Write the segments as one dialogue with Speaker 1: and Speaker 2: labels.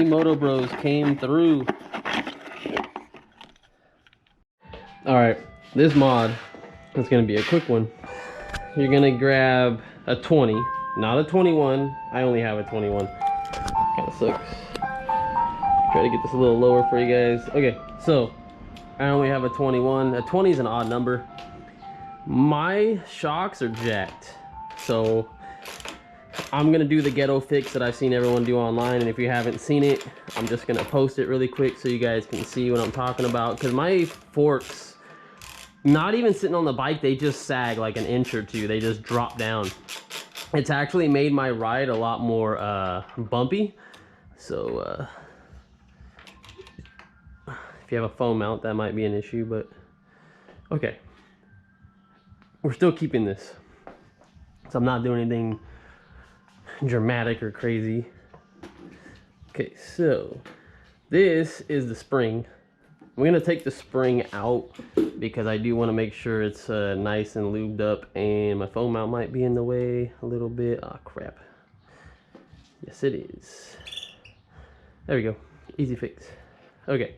Speaker 1: Moto Bros came through. Alright, this mod is going to be a quick one. You're going to grab a 20, not a 21. I only have a 21. Kind of sucks. Try to get this a little lower for you guys. Okay, so I only have a 21. A 20 is an odd number. My shocks are jacked, so I'm gonna do the ghetto fix that I've seen everyone do online, and if you haven't seen it, I'm just gonna post it really quick so you guys can see what I'm talking about. Because my forks, not even sitting on the bike, they just sag like an inch or two. They just drop down. It's actually made my ride a lot more bumpy. So if you have a foam mount, that might be an issue, but okay. We're still keeping this. So I'm not doing anything dramatic or crazy. Okay, so this is the spring. I'm gonna take the spring out because I do want to make sure it's nice and lubed up, and my foam mount might be in the way a little bit. Oh crap. Yes it is. There we go. Easy fix. Okay.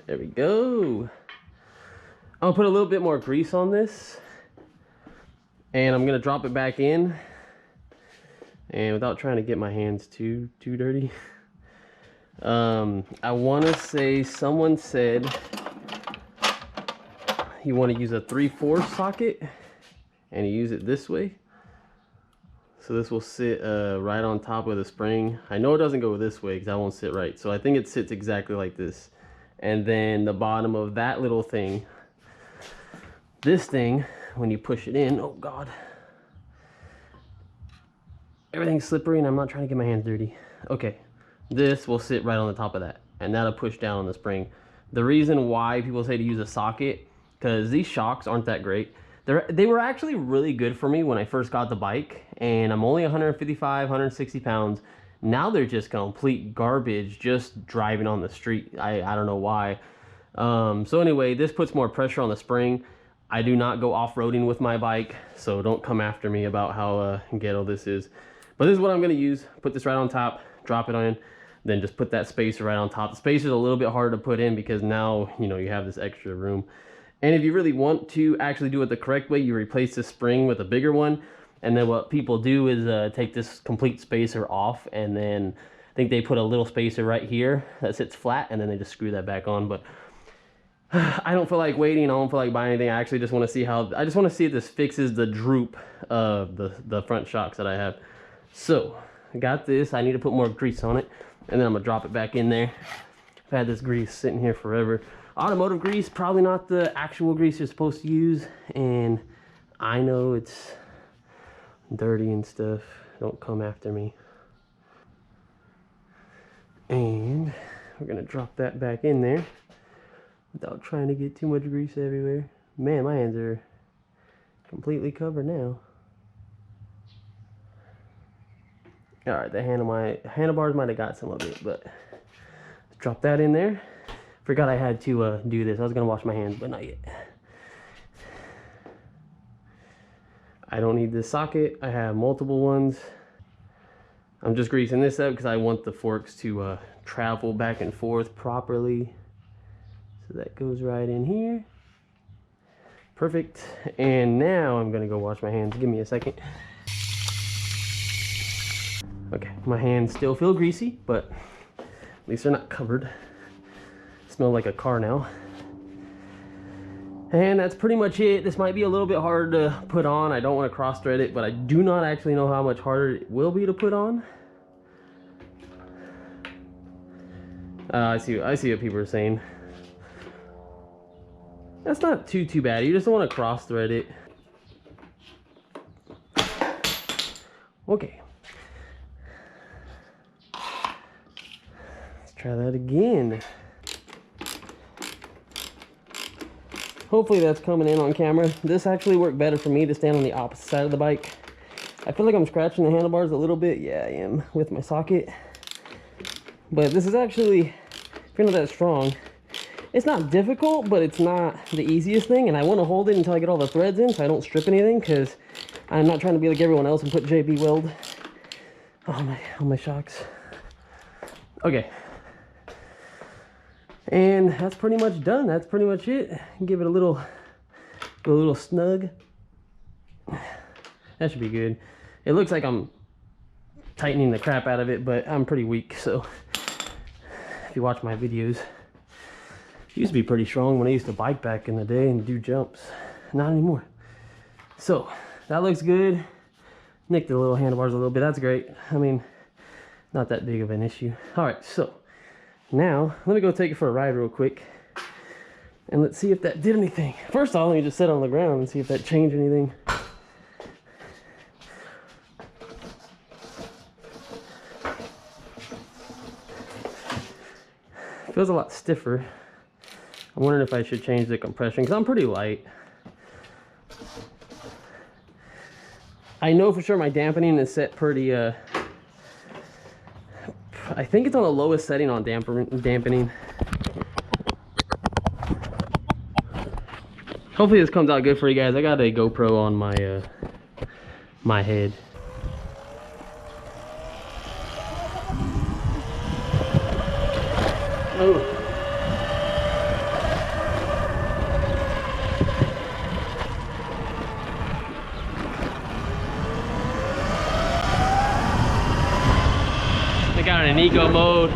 Speaker 1: There we go. I'll put a little bit more grease on this, and I'm gonna drop it back in, and without trying to get my hands too dirty, I want to say someone said you want to use a 3/4 socket and you use it this way, so this will sit right on top of the spring. I know it doesn't go this way because that won't sit right, so I think it sits exactly like this. And then the bottom of that little thing, this thing, when you push it in, oh god, everything's slippery and I'm not trying to get my hands dirty. Okay, this will sit right on the top of that, and that'll push down on the spring. The reason why people say to use a socket, because these shocks aren't that great. They were actually really good for me when I first got the bike, and I'm only 155, 160 pounds. Now they're just complete garbage just driving on the street. I don't know why. So anyway, this puts more pressure on the spring. I do not go off-roading with my bike, so don't come after me about how ghetto this is. But this is what I'm going to use. Put this right on top, drop it on, then just put that spacer right on top. The spacer is a little bit harder to put in because now, you know, you have this extra room. And if you really want to actually do it the correct way, you replace the spring with a bigger one. And then what people do is take this complete spacer off, and then I think they put a little spacer right here that sits flat, and then they just screw that back on. But I don't feel like waiting. I don't feel like buying anything. I actually just want to see I just want to see if this fixes the droop of the front shocks that I have. So I got this. I need to put more grease on it, and then I'm gonna drop it back in there. I've had this grease sitting here forever. Automotive grease, probably not the actual grease you're supposed to use, and I know it's dirty and stuff. Don't come after me. And we're gonna drop that back in there without trying to get too much grease everywhere. Man, my hands are completely covered now. All right, the handlebars might have got some of it, but drop that in there. Forgot I had to do this. I was gonna wash my hands, but not yet. I don't need this socket. I have multiple ones. I'm just greasing this up because I want the forks to travel back and forth properly. So that goes right in here. Perfect. And now I'm gonna go wash my hands. Give me a second. Okay, my hands still feel greasy, but at least they're not covered. Smell like a car now. And that's pretty much it. This might be a little bit hard to put on. I don't want to cross thread it, but I do not actually know how much harder it will be to put on. I see what people are saying. That's not too bad. You just don't want to cross thread it. Okay. Let's try that again. Hopefully that's coming in on camera. This actually worked better for me to stand on the opposite side of the bike. I feel like I'm scratching the handlebars a little bit. Yeah, I am with my socket. But this is actually, if you're not that strong, it's not difficult, but it's not the easiest thing. And I want to hold it until I get all the threads in so I don't strip anything, because I'm not trying to be like everyone else and put JB Weld on my shocks. Okay. And that's pretty much done. That's pretty much it. Give it a little snug. That should be good. It looks like I'm tightening the crap out of it, but I'm pretty weak, so if you watch my videos, it used to be pretty strong when I used to bike back in the day and do jumps. Not anymore. So that looks good. Nicked the little handlebars a little bit. That's great. I mean, not that big of an issue. All right, so now let me go take it for a ride real quick and let's see if that did anything. First off, let me just sit on the ground and see if that changed anything. Feels a lot stiffer. I'm wondering if I should change the compression because I'm pretty light. I know for sure my dampening is set pretty, I think it's on the lowest setting on dampening. Hopefully this comes out good for you guys. I got a GoPro on my, my head. Oh. I got it in eco mode,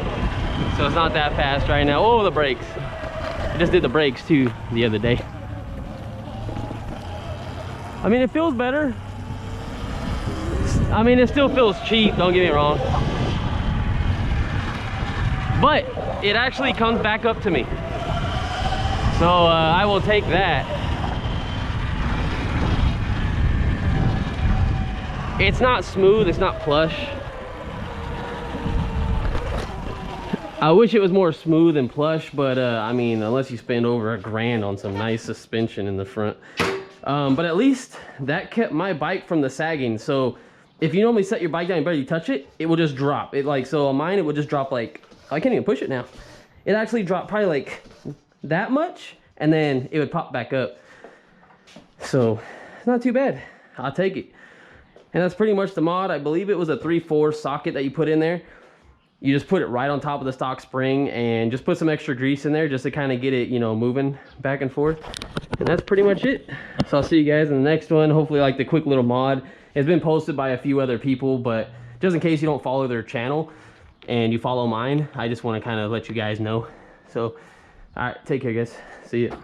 Speaker 1: so it's not that fast right now. Oh, the brakes. I just did the brakes too the other day. I mean, it feels better. I mean, it still feels cheap, don't get me wrong. But it actually comes back up to me. So I will take that. It's not smooth, it's not plush. I wish it was more smooth and plush, but I mean, unless you spend over $1,000 on some nice suspension in the front. But at least that kept my bike from the sagging. So if you normally set your bike down and barely touch it, it will just drop. It like, so on mine, it would just drop like, I can't even push it now. It actually dropped probably like that much, and then it would pop back up. So it's not too bad. I'll take it. And that's pretty much the mod. I believe it was a 3/4 socket that you put in there. You just put it right on top of the stock spring and just put some extra grease in there just to kind of get it, you know, moving back and forth. And that's pretty much it. So I'll see you guys in the next one. Hopefully like the quick little mod. It's been posted by a few other people, but just in case you don't follow their channel and you follow mine, I just want to kind of let you guys know. So, all right, take care, guys. See ya.